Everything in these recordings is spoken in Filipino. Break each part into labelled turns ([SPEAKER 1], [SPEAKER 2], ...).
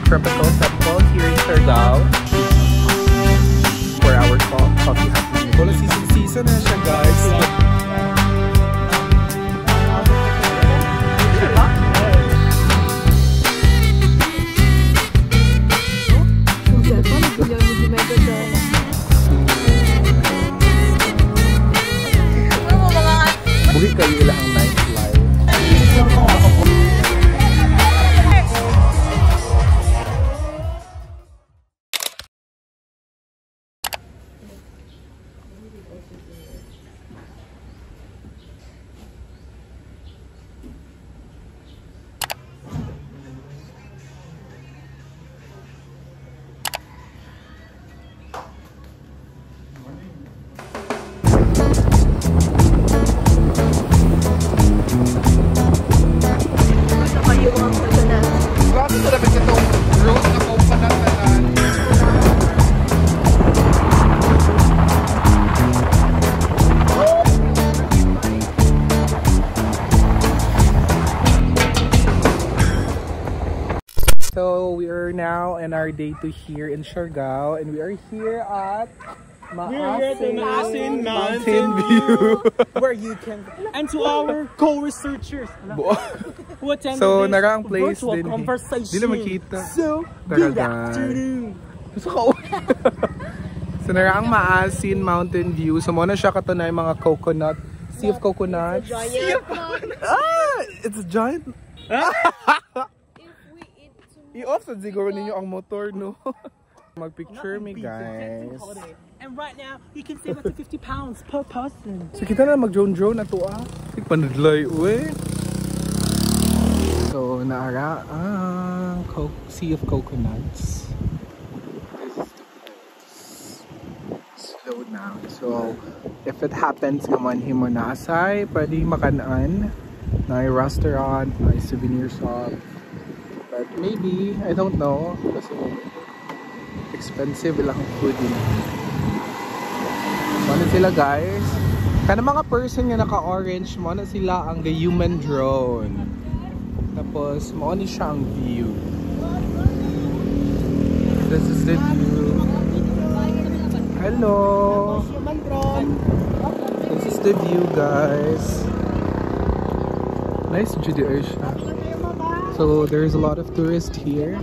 [SPEAKER 1] Tropical Temple here in Siargao for our coffee happening. Wala season na siya, guys. Bugi kayo ilang nightlife. So we are now in our day 2 here in Siargao, and we are here at
[SPEAKER 2] Maasin Mountain View, where you can, and to our co-researchers who attended
[SPEAKER 1] so
[SPEAKER 2] this
[SPEAKER 1] nara ang place
[SPEAKER 2] virtual
[SPEAKER 1] din
[SPEAKER 2] conversation.
[SPEAKER 1] Di na makita.
[SPEAKER 2] So good afternoon.
[SPEAKER 1] So nara ang Maasin Mountain View. So muna siya katunay mga coconut, sea of coconuts. It's a giant. I-off sa siguro ninyo ang motor, no? Mag-picture me, guys.
[SPEAKER 2] And right now, you can save up to 50 pounds per person.
[SPEAKER 1] So kita na mag-drone na to, ah. Panadlay, uwe. So naara ang sea of coconuts. This is the place. Slow down. So if it happens naman himo na asay, pwede makanaan. Na restaurant, na souvenir shop. But maybe, I don't know, kasi expensive lang food yun. Muna sila, guys. Kana mga person nga naka-orange, muna sila ang the human drone. Tapos, muna siya ang view. This is the view. Hello! This is the view, guys. Nice video siya. So there's a lot of tourists here.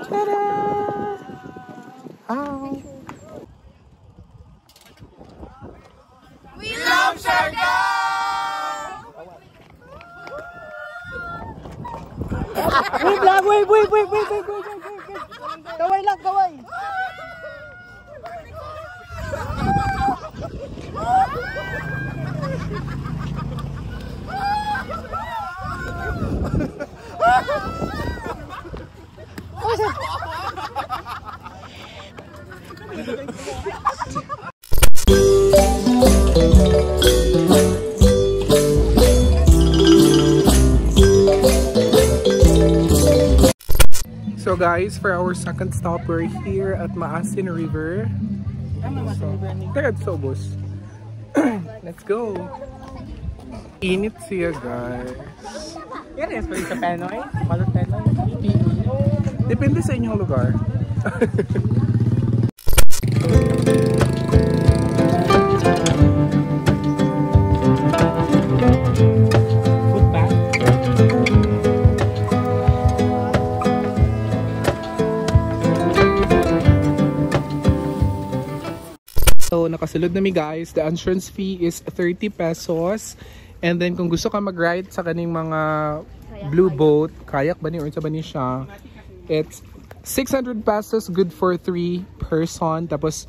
[SPEAKER 1] Ta-da! Hi!
[SPEAKER 3] We love Siargao!
[SPEAKER 2] Wait lang, wait. Kaway lang, kaway.
[SPEAKER 1] So guys, for our second stop, we're here at Maasin River. Let's go. Init siya, guys.
[SPEAKER 2] Yan is pwede sa Penoy? Balot Penoy?
[SPEAKER 1] Depende sa inyong lugar. So, nakasulod na mi, guys. The entrance fee is 30 pesos. And then, kung gusto ka mag-ride sa kaning mga blue boat, kayak ba ni or sa ba ni siya, it's 600 pesos, good for 3 person. Tapos,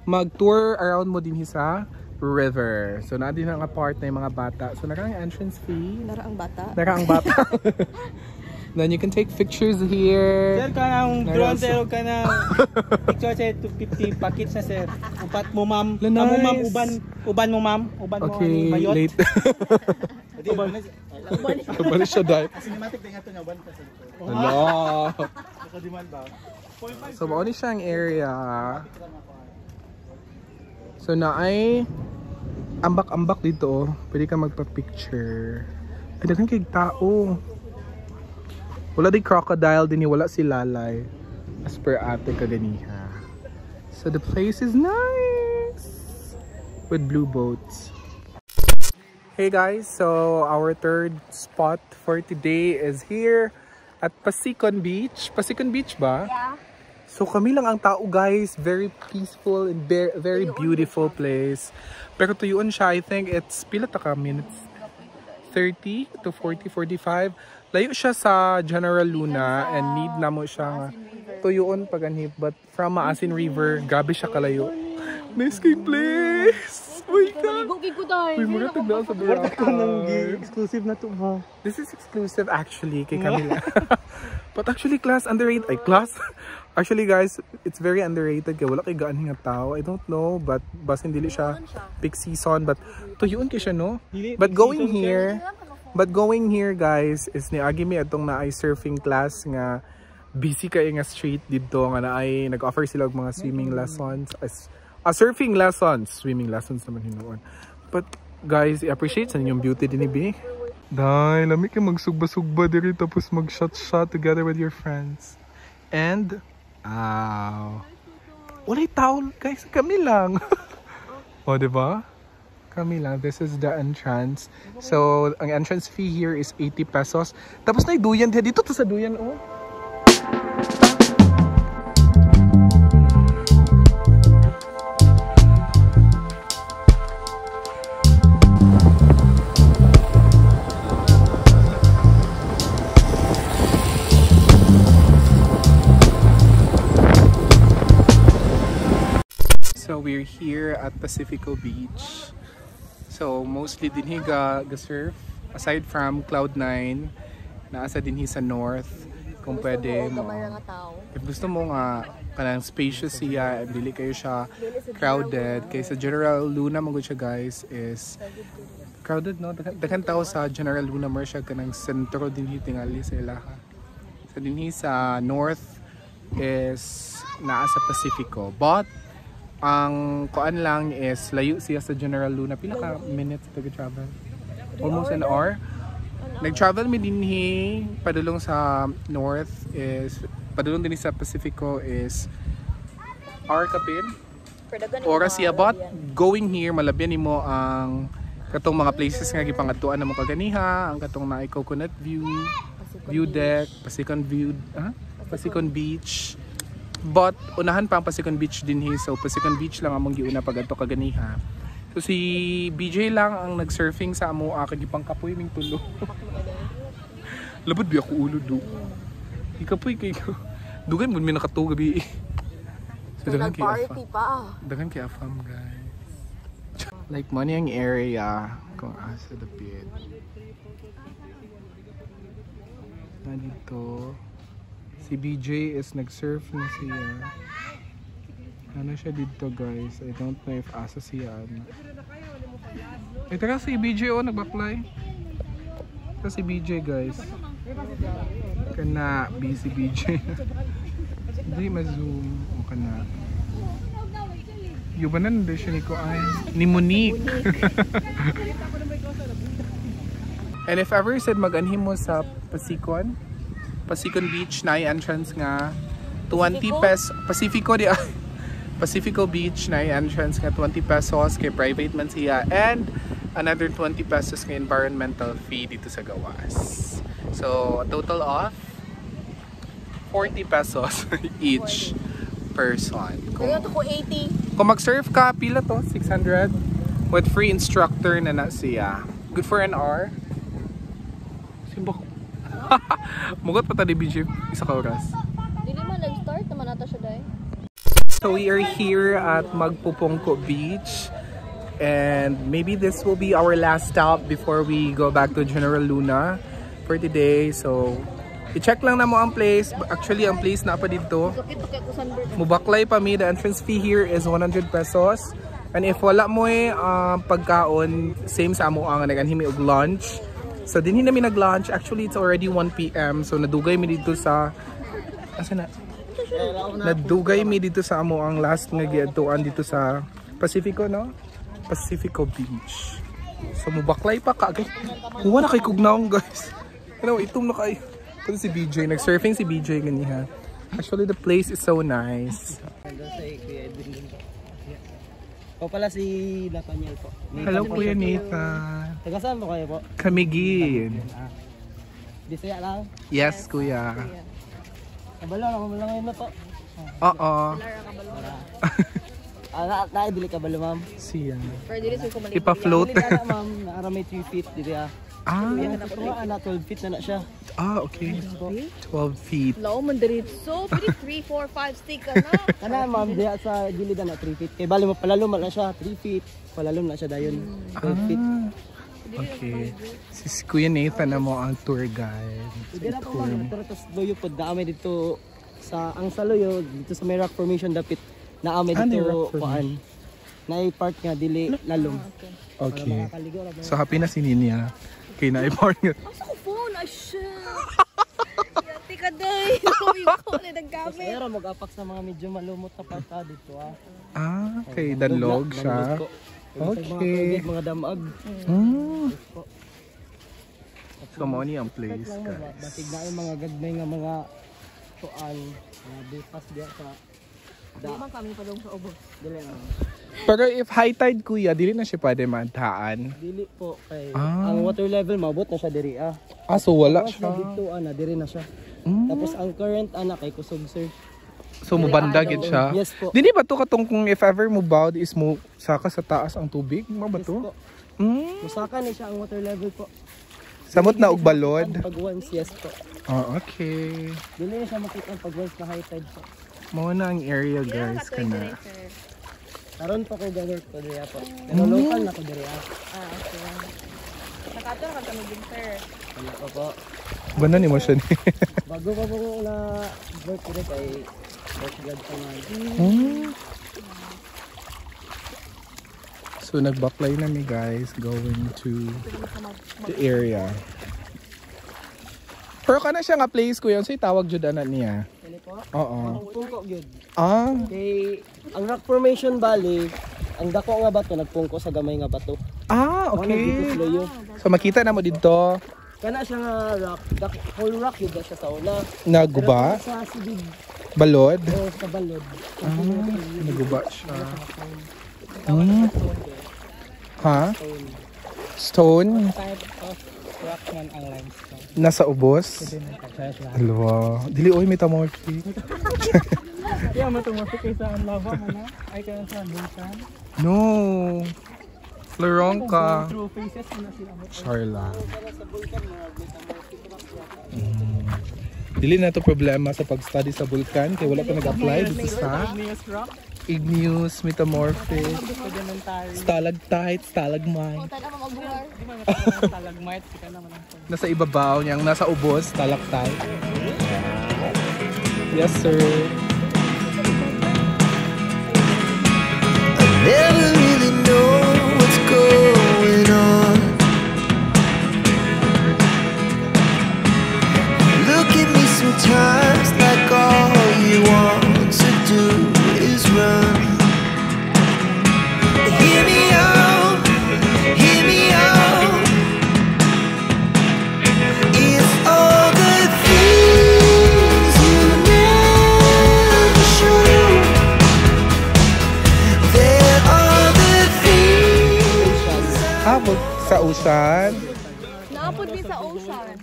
[SPEAKER 1] mag-tour around mo din sa river. So, na din ang part na yung mga bata. So, nara ang entrance fee.
[SPEAKER 3] Nara ang bata.
[SPEAKER 1] Nara ang bata. Then you can take pictures here.
[SPEAKER 2] Sir, ka ng drone, sir, ka na picture, sir, 250 packets na, sir. Upat mo, ma'am.
[SPEAKER 1] Nice.
[SPEAKER 2] Amo, ma'am, uban mo, ma'am. Uban
[SPEAKER 1] okay,
[SPEAKER 2] mo, bayot.
[SPEAKER 1] late. Uban siya dahil.
[SPEAKER 2] Cinematic din ito niya, uban ka, sir.
[SPEAKER 1] Hello.
[SPEAKER 2] Nakadiman ba?
[SPEAKER 1] So, mauni siya ang area. So, na ay ambak-ambak dito. Pwede ka magpa-picture. Ay, daghan kay tao. Wala di crocodile din, wala si Lalay. As per ate kaganiha. So the place is nice. With blue boats. Hey guys, so our third spot for today is here at Pasicon Beach. Pasicon Beach ba?
[SPEAKER 3] Yeah.
[SPEAKER 1] So kami lang ang tao guys, very peaceful and very beautiful place. Pero tuyuan siya, I think it's pila ta ka minutes? 30 to 40, 45. Layo siya sa General Luna and need na mo siya tuyuan paganhip. But from Maasin River, gabi siya kalayo. Nice kay place! Uy ka! Uy, mura tagdaan sa Boracay.
[SPEAKER 2] Exclusive na to ba?
[SPEAKER 1] This is exclusive actually kay Camila. But actually class underrated. Ay class? Actually guys, it's very underrated kaya wala kay gaan nga tao. I don't know, but basin dili siya peak season, but tuyuon kay siya no. But going here guys is ni agi mi atong naay surfing class nga busy kay nga street dito nga naay nag-offer sila og mga swimming lessons as surfing lessons, swimming lessons naman hinuon. But guys, I-appreciate sa inyong beauty din ni Dai, lami kay magsugba-sugba diri tapos mag-shot together with your friends. And walay tao guys, kami lang. O diba? Kami lang. This is the entrance. So ang entrance fee here is 80 pesos. Tapos na duyan dito to sa duyan oh. So we're here at Pacifico Beach. So mostly dinhi ga surf aside from Cloud9 naasa dinhi sa north kung pwede mo. If gusto mo nga kanang spacious siya, dili kayo siya crowded kaysa General Luna mo siya guys is crowded no. Daghan tao sa General Luna mo siya kanang sentro dinhi tingali sa ilaha. So dinhi sa north is naa sa Pacifico. But ang kuan lang is layo siya sa General Luna. Pila ka minutes to travel? Almost an hour. Nag-travel mi dinhi padulong sa north is padulong dinhi sa Pacifico is hour kapin. Oras siya but going here malabyan nimo ang katong mga places nga gipangatuan namo kaganiha, ang katong naay Coconut View, View Deck, Pasicon Beach. But unahan pa ang Pasicon Beach dinhi, so Pasicon Beach lang among giuna pag adto kaganiha. So si BJ lang ang nag-surfing sa amo kagipang kapoy ming tulo. Labot bi ako ulo do. Ikapoy kay ko. Dugay mo mi nakatuo gabi. So dagan kay party pa. Dagan kay afam guys. Like money ang area kung asa dapit. Na dito. Si BJ is nag-surf na siya. Ano siya dito guys? I don't know if asa siya. Ay tara si BJ oh, nagbaklay. Ito si BJ guys. Kana busy BJ. Hindi ma-zoom. O kana. Yubanan na siya ni ko ay. Ni Monique. And if ever said mag-anhim mo sa Pasicon Beach na entrance nga 20 pesos Pacifico Beach na entrance nga 20 pesos kay private man siya and another 20 pesos nga environmental fee dito sa gawas. So a total of 40 pesos each person. Kung 80. Kung mag-surf ka pila to 600 with free instructor na siya. Good for an hour. Simbok. Mugot pa tadi BJ isa ka oras.
[SPEAKER 3] Dili man nag-start naman ata siya dai.
[SPEAKER 1] So we are here at Magpupongko Beach and maybe this will be our last stop before we go back to General Luna for today. So i-check lang na mo ang place. Actually ang place na pa dito. Mubaklay pa mi. The entrance fee here is 100 pesos. And if wala mo pagkaon, same sa amo ang naganhimi og lunch. So dinhi na mi nag-lunch. Actually it's already 1 PM. So nadugay mi dito sa nadugay mi dito sa amo ang last nga giadtuan dito sa Pacifico no. Pacifico Beach. So mubaklay pa ka. Huwa na kay kugnaong guys. Ano, itom na kayo. Ito si BJ. Nag-surfing si BJ ganiha. Actually, the place is so nice.
[SPEAKER 2] O pala si Nathaniel po.
[SPEAKER 1] Hello Kuya Nathan.
[SPEAKER 2] Taga saan po kayo po?
[SPEAKER 1] Kamigin.
[SPEAKER 2] Bisaya lang?
[SPEAKER 1] Yes, Kuya.
[SPEAKER 2] Kabalo, nakamala ngayon na po.
[SPEAKER 1] Oo.
[SPEAKER 2] Naibili kabalo ma'am.
[SPEAKER 1] Siya.
[SPEAKER 3] Pero dili sa kumali.
[SPEAKER 1] Ipa-float.
[SPEAKER 2] Dili na ma'am, naara may 3 feet dito ah.
[SPEAKER 1] Ah,
[SPEAKER 2] 12 feet na siya.
[SPEAKER 1] ah, okay. 12 feet.
[SPEAKER 3] Lao man diretso. Pwede 3, 4, 5 stick ka na.
[SPEAKER 2] Kana ma'am, diya sa gilid na 3 feet. Kay bali mo palalom na siya, 3 feet. Palalom na siya dayon. 12 feet.
[SPEAKER 1] Okay. Si Kuya Nathan na mo ang tour guide.
[SPEAKER 2] Hindi na po ma'am, tapos loyo po, naamay dito sa, ang sa loyo, dito sa may rock formation dapit, naamay dito paan. Na-part nga, dili lalong.
[SPEAKER 1] Okay. So happy na si Ninya. Kay na-report nga.
[SPEAKER 3] Asa ko phone? Ay, shit. Yati ka day. Sorry ko na naggamit.
[SPEAKER 2] Pero mag-apak sa mga medyo malumot na part dito ah.
[SPEAKER 1] Ah, kay Danlog siya. Okay.
[SPEAKER 2] Mga damag.
[SPEAKER 1] So mo ni ang place guys.
[SPEAKER 2] Batig na yung mga gagmay nga mga tuan. Mga bukas diya sa
[SPEAKER 3] Di man kami pa doon sa ubos.
[SPEAKER 2] dili na.
[SPEAKER 1] Pero if high tide kuya, dili na siya pwede mantaan.
[SPEAKER 2] Dili po kay ang water level mabot na siya diri ah.
[SPEAKER 1] Ah, so wala
[SPEAKER 2] Tapos
[SPEAKER 1] siya.
[SPEAKER 2] dito ana diri na siya. Tapos ang current ana kay kusog sir.
[SPEAKER 1] So mubanda gid siya.
[SPEAKER 2] Yes po.
[SPEAKER 1] Dili ba to katong kung if ever mo bowed is mo saka sa taas ang tubig? Mo ba
[SPEAKER 2] Yes
[SPEAKER 1] to?
[SPEAKER 2] po. Musaka ni siya ang water level po.
[SPEAKER 1] Samot na og balod.
[SPEAKER 2] Pag once yes po.
[SPEAKER 1] Oh, okay.
[SPEAKER 2] Dili na siya makita pag once na high tide po.
[SPEAKER 1] Mao na ang area guys kana.
[SPEAKER 2] Karon pa ko ga-work ko diri po. Pero local na ko diri ah.
[SPEAKER 3] Ah, okay. Nakato na kami din, sir.
[SPEAKER 2] Wala pa po.
[SPEAKER 1] Bana ni mo siya ni.
[SPEAKER 2] Bago pa po ko na work diri kay work god pa man.
[SPEAKER 1] So nagbaklay na mi guys going to the area. Pero kana siya nga place ko yun, so tawag jud ana niya.
[SPEAKER 2] Dili po.
[SPEAKER 1] Oo.
[SPEAKER 2] Pungko gyud.
[SPEAKER 1] Ah,
[SPEAKER 2] Kay ang rock formation bali, ang dako nga bato nagpungko sa gamay nga bato.
[SPEAKER 1] ah,
[SPEAKER 2] Dito
[SPEAKER 1] okay.
[SPEAKER 2] sloyo.
[SPEAKER 1] So makita na mo dito
[SPEAKER 2] Kana siya nga rock, whole rock gyud siya sa una.
[SPEAKER 1] naguba,
[SPEAKER 2] Pero sa sibig
[SPEAKER 1] balod.
[SPEAKER 2] o sa balod.
[SPEAKER 1] Naguba siya. Ha? Stone
[SPEAKER 2] Type of rock man ang limestone.
[SPEAKER 1] nasa ubos. Alwa. Dili oy metamorphic.
[SPEAKER 2] Kaya matumorphic kay sa lava mo na ay kaya sa vulkan.
[SPEAKER 1] No. Florong ka.
[SPEAKER 2] True faces na sila mo.
[SPEAKER 1] Charla.
[SPEAKER 2] Sa vulkan mga metamorphic rock siya.
[SPEAKER 1] Dili na to problema sa pag-study sa vulkan kay wala pa nag-apply dito sa
[SPEAKER 2] Igneous rock,
[SPEAKER 1] igneous, metamorphic,
[SPEAKER 2] sedimentary.
[SPEAKER 1] stalactite, stalagmite.
[SPEAKER 3] Tayo na magbugar.
[SPEAKER 2] Di ba may stalagmite sika naman ang
[SPEAKER 1] Nasa ibabaw niyang nasa ubos, stalactite. Yes, sir.
[SPEAKER 4] Never really know what's going on. Look at me sometimes like all you want to do is run. Hear me out, hear me out. It's all the things you never show. There are the things
[SPEAKER 1] Sa usan.
[SPEAKER 3] Naapod din sa ocean.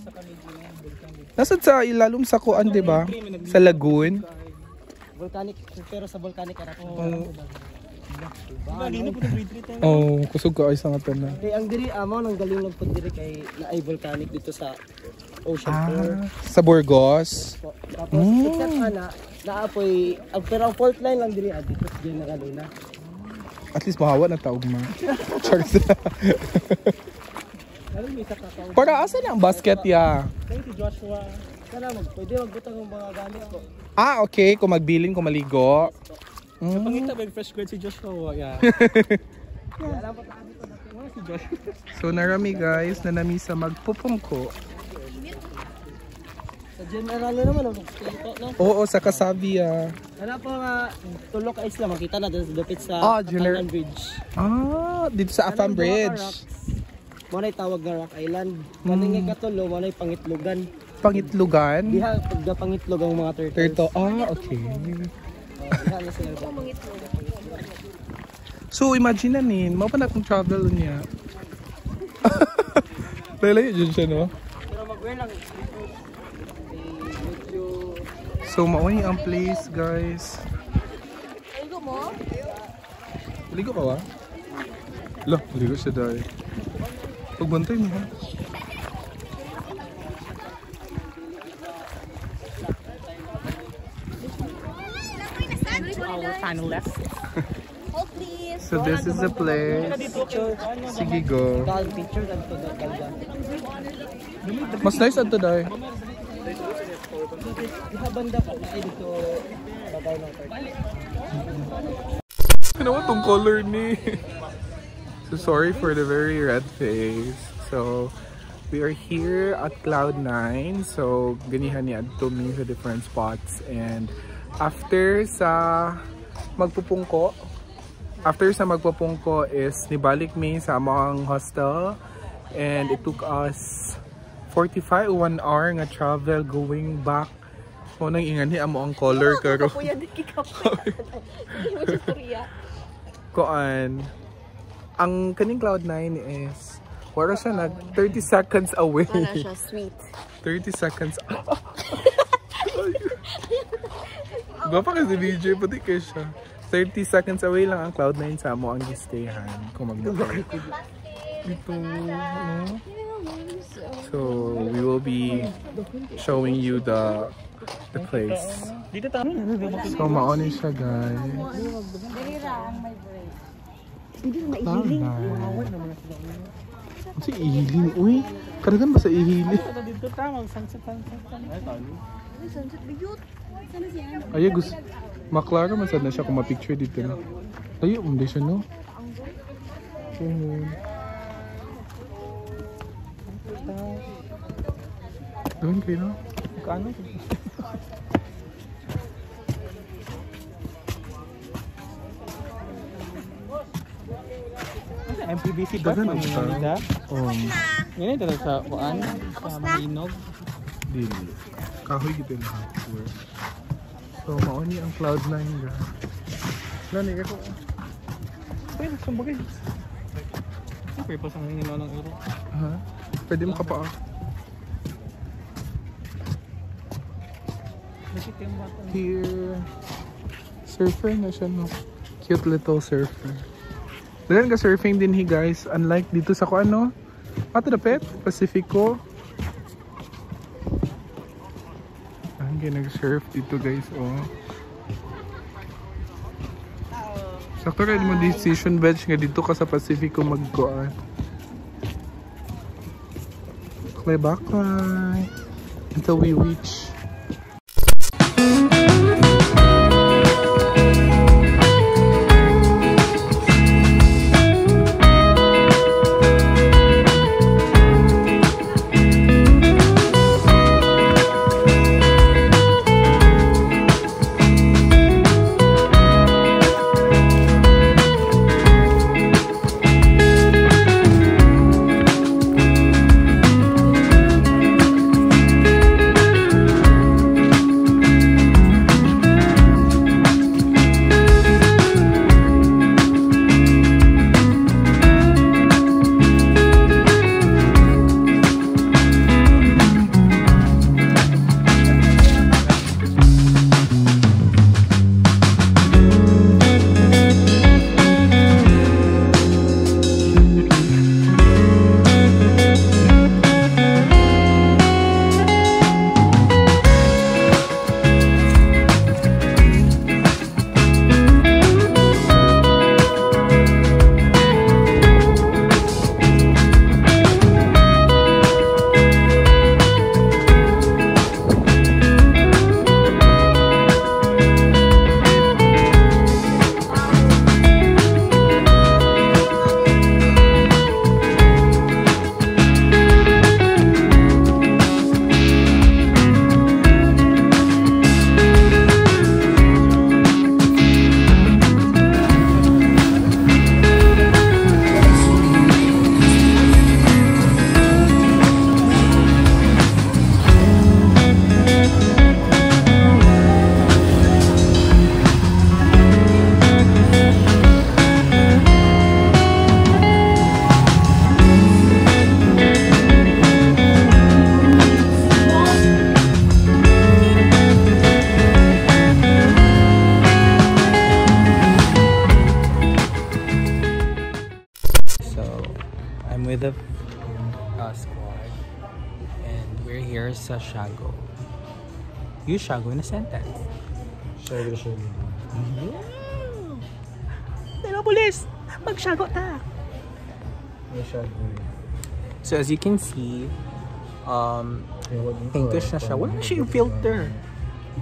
[SPEAKER 1] Nasad sa ilalom sa kuan, di ba? Sa lagoon.
[SPEAKER 2] volcanic pero sa volcanic era po.
[SPEAKER 1] Oh, kusog ka ay sa nga na.
[SPEAKER 2] Kay ang diri amo nang galing pud diri kay naay volcanic dito sa ocean floor.
[SPEAKER 1] Sa Burgos.
[SPEAKER 2] Tapos except ana naapoy pero ang fault line lang diri dito sa General Luna.
[SPEAKER 1] At least mahawa na taog ma. Charles. Para asa na ang basket ya?
[SPEAKER 2] Kay si Joshua kana pwede magbutang ng mga gamit ko.
[SPEAKER 1] Ah, okay. Kung magbilin, kung maligo.
[SPEAKER 2] Pangita ba fresh grade si Joshua? Yeah.
[SPEAKER 1] So narami guys na nami sa magpupungko.
[SPEAKER 2] Sa Sa general naman, no?
[SPEAKER 1] Oo, sa Casabia.
[SPEAKER 2] Wala pa nga, tulo ka isla, makita na doon sa dapit sa
[SPEAKER 1] General
[SPEAKER 2] Afam Bridge.
[SPEAKER 1] Dito sa Afam Bridge.
[SPEAKER 2] Muna tawag na Rock Island. Kaningay katulo, muna pangitlugan.
[SPEAKER 1] Pangitlugan?
[SPEAKER 2] Diha, pagda pangitlog ang mga turtles.
[SPEAKER 1] Okay.
[SPEAKER 2] Diha na sila.
[SPEAKER 1] So, imagine na mo pa na kung travel niya. Lalayo dyan siya, no?
[SPEAKER 2] Pero mag-wear lang.
[SPEAKER 1] So, mauni ang place, guys.
[SPEAKER 3] Ligo mo?
[SPEAKER 1] Ligo ka ba? Lo, ligo siya dahil. Pagbantay mo, ha?
[SPEAKER 3] Hold please.
[SPEAKER 1] So, this is the place. Sige, go.
[SPEAKER 2] Picture lang ito.
[SPEAKER 1] Mas nice ato dahil.
[SPEAKER 2] Diha banda pa na dito. Babaw ng turtle.
[SPEAKER 1] Ano ba tong color ni? So, sorry for the very red face. So, we are here at Cloud9. So, ganihan ni adto mi sa different spots. And after sa magpupungko is nibalik mi sa among hostel. And it took us 45 1 hour nga travel going back. Kung nang ingani amo ang color karo.
[SPEAKER 3] Kapuya di kikapuya. Hindi mo sa Korea.
[SPEAKER 1] Koan, ang kaning Cloud9 is wala siya nag 30 seconds away.
[SPEAKER 3] Ano siya, sweet.
[SPEAKER 1] 30 seconds. Gapa kasi DJ, pati kayo siya. 30 seconds away lang ang Cloud9 sa mo ang gistayhan kung mag-book. Ito, no? So, we will be showing you the place. So, maonin siya, guys. Cloud9. Kasi ihiling, uy. Karagan ba sa ihiling?
[SPEAKER 3] Sunset biyot. Sana siya.
[SPEAKER 1] Ay, gusto. Maklaro man sana siya kung ma-picture dito, no? Ay, hindi siya, no? Doon kayo, no? Kano?
[SPEAKER 5] MPBC bus
[SPEAKER 1] Dagan ang
[SPEAKER 5] manginida.
[SPEAKER 1] Oh.
[SPEAKER 5] Yan ito sa kuan, sa Marinog.
[SPEAKER 1] Dili. Kahoy gito lahat. So, mauni ang Cloud9, guys. Nani ako.
[SPEAKER 5] Pwede, sumbagay. Pwede pa sa hingin ng euro.
[SPEAKER 1] Ha? Pwede mo kapaa. Here. Surfer na siya, no? Cute little surfer. Dagan ka surfing din he, guys. Unlike dito sa kuan, no? Ato dapit, Pacifico. Ang nag-surf dito, guys, oh. Sakto kayo mo decision bench nga dito ka sa Pacifico magkuan. Play back until we reach. the squad. And we're here sa Shago. Use Shago in a sentence.
[SPEAKER 5] Shago.
[SPEAKER 1] Mga pulis! Mag-Shago ta! So as you can see, pinkish na siya. Wala na siya yung filter.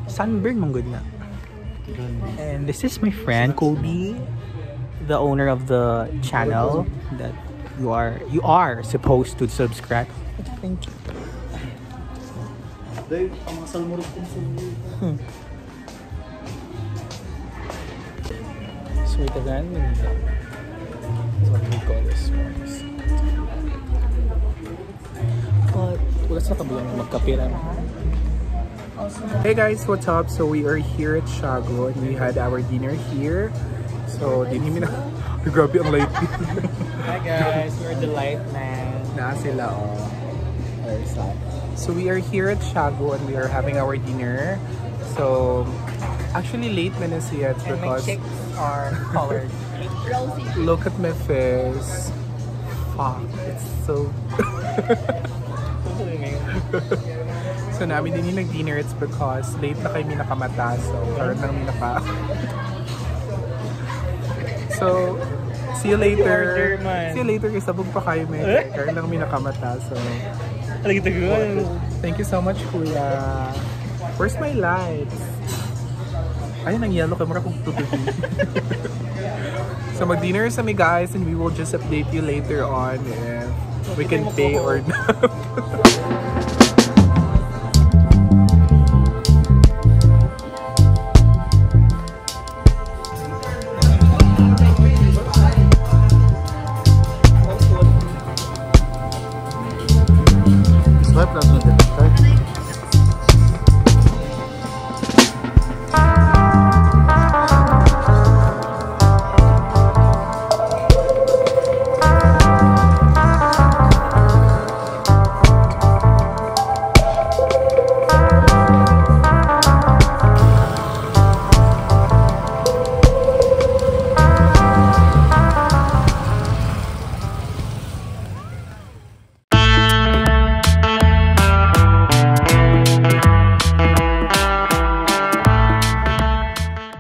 [SPEAKER 1] Sunburn mong good na. And this is my friend Kobe, the owner of the channel that you are supposed to subscribe. Thank you. Sweet again. That's what we call this one. But wala sa kabilang magkapiran. Hey guys, what's up? So we are here at Shago and we had our dinner here. So dinimi na. Grabe ang light. Hi guys, we're the light man. Na sila oh. So we are here at Shago and we are having our dinner. So actually late na siya because my chicks are colored. Look at my face. Fuck, it's so so namin din yung nag-dinner, it's because late na kami nakamata, so karoon lang may naka so see you later kasi sabog pa kayo may karoon lang may nakamata, so thank you so much kuya. Where's my lights? Ayun ang yellow camera kung tututin. So mag-dinner sa me guys and we will just update you later on if we can pay or not.